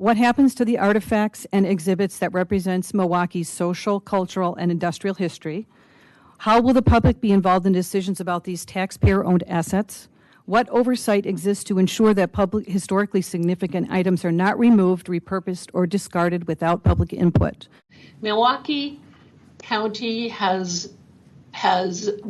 What happens to the artifacts and exhibits that represents Milwaukee's social, cultural, and industrial history? How will the public be involved in decisions about these taxpayer-owned assets? What oversight exists to ensure that public historically significant items are not removed, repurposed, or discarded without public input? Milwaukee County has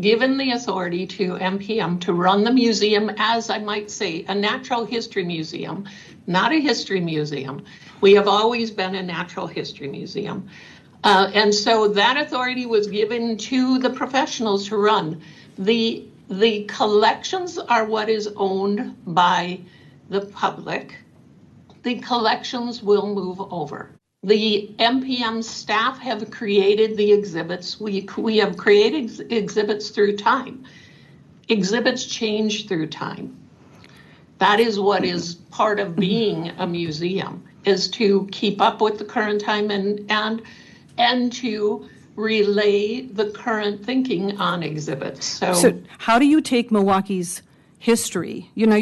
given the authority to MPM to run the museum as, I might say, a natural history museum, not a history museum. We have always been a natural history museum. And so that authority was given to the professionals to run. The collections are what is owned by the public. The collections will move over. The MPM staff have created the exhibits. We have created exhibits through time. Exhibits change through time. That is what is part of being a museum, is to keep up with the current time and to relay the current thinking on exhibits. So how do you take Milwaukee's history? You know,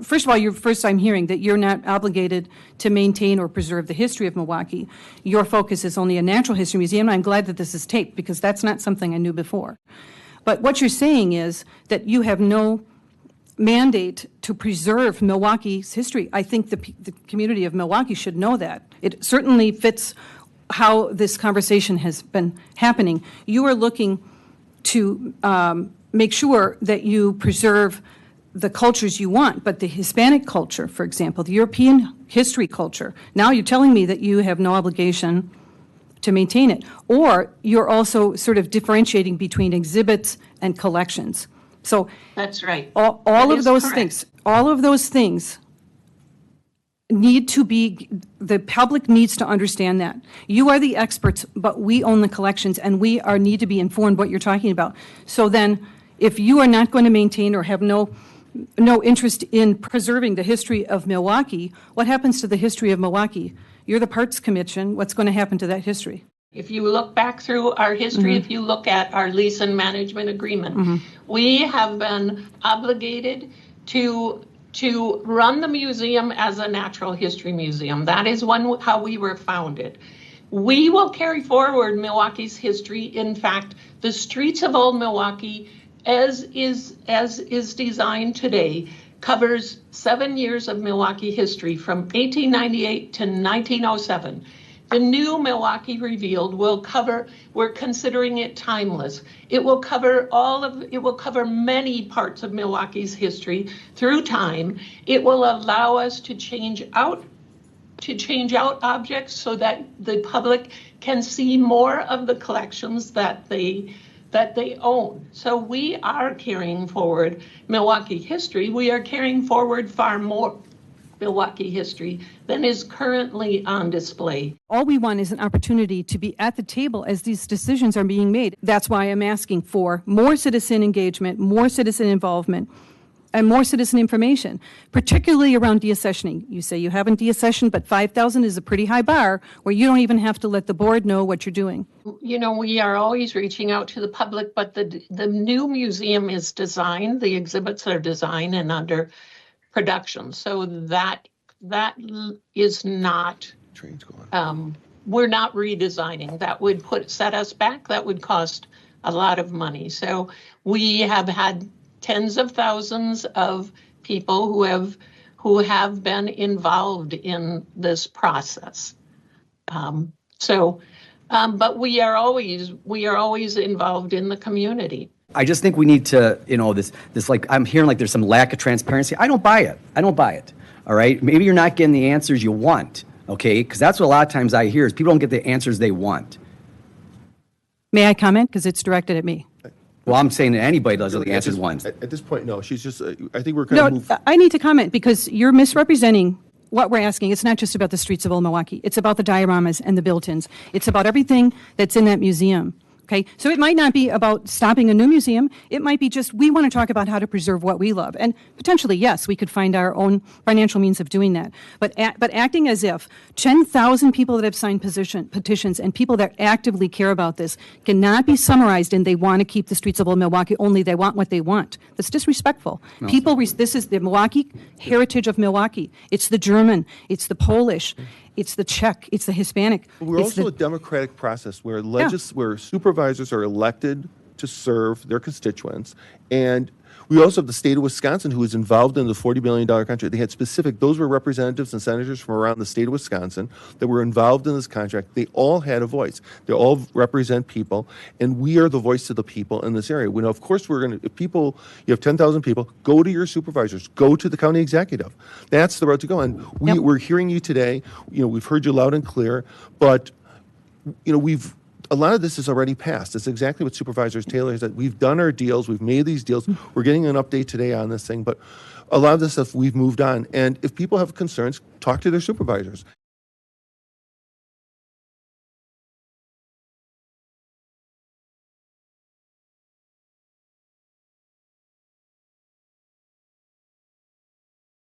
first of all, you're first time hearing that you're not obligated to maintain or preserve the history of Milwaukee. Your focus is only a natural history museum. I'm glad that this is taped because that's not something I knew before. But what you're saying is that you have no mandate to preserve Milwaukee's history. I think the community of Milwaukee should know that. It certainly fits how this conversation has been happening. You are looking to make sure that you preserve the cultures you want, but the Hispanic culture, for example, the European history culture, now you're telling me that you have no obligation to maintain it. Or you're also sort of differentiating between exhibits and collections. So that's right. All of those things need to be, the public needs to understand that. You are the experts, but we own the collections, and we need to be informed what you're talking about. So then, if you are not going to maintain or have no interest in preserving the history of Milwaukee, what happens to the history of Milwaukee? You're the Parks Commission. What's going to happen to that history? If you look back through our history, if you look at our lease and management agreement, we have been obligated to run the museum as a natural history museum. That is how we were founded. We will carry forward Milwaukee's history. In fact, the Streets of Old Milwaukee, as is designed today, covers 7 years of Milwaukee history from 1898 to 1907. The new Milwaukee Revealed will cover, we're considering it timeless. It will cover many parts of Milwaukee's history through time. It will allow us to change out objects so that the public can see more of the collections that they own. So we are carrying forward Milwaukee history. We are carrying forward far more Milwaukee history than is currently on display. All we want is an opportunity to be at the table as these decisions are being made. That's why I'm asking for more citizen engagement, more citizen involvement, and more citizen information, particularly around deaccessioning. You say you haven't deaccessioned, but 5,000 is a pretty high bar where you don't even have to let the board know what you're doing. You know, we are always reaching out to the public, but the new museum is designed, the exhibits are designed and under production. So that is not, we're not redesigning. That would set us back. That would cost a lot of money. So we have had tens of thousands of people who have been involved in this process. But we are always involved in the community. I just think we need to, this like, I'm hearing like there's some lack of transparency. I don't buy it. All right. Maybe you're not getting the answers you want. Okay. Because that's what a lot of times I hear is people don't get the answers they want. May I comment? Because it's directed at me. Well, I'm saying that anybody does the answers want. At this point, no. She's just, I think we're kind of moving. I need to comment because you're misrepresenting what we're asking. It's not just about the Streets of Old Milwaukee. It's about the dioramas and the built-ins. It's about everything that's in that museum. Okay, so it might not be about stopping a new museum. It might be just, we want to talk about how to preserve what we love. And potentially, yes, we could find our own financial means of doing that. But acting as if 10,000 people that have signed petitions and people that actively care about this cannot be summarized in they want to keep the streets of Old Milwaukee, only they want what they want. That's disrespectful. This is the Milwaukee heritage of Milwaukee. It's the German, it's the Polish, it's the Czech, it's the Hispanic. We're also a democratic process where where supervisors are elected to serve their constituents, and we also have the state of Wisconsin, who is involved in the $40 billion contract. They had those were representatives and senators from around the state of Wisconsin that were involved in this contract. They all had a voice. They all represent people, and we are the voice of the people in this area. We know, of course, if you have 10,000 people, go to your supervisors, go to the county executive. That's the road to go. And we're hearing you today. We've heard you loud and clear, but, a lot of this is already passed. It's exactly what Supervisor Taylor said. We've done our deals. We've made these deals. We're getting an update today on this thing, but a lot of this stuff we've moved on. And if people have concerns, talk to their supervisors.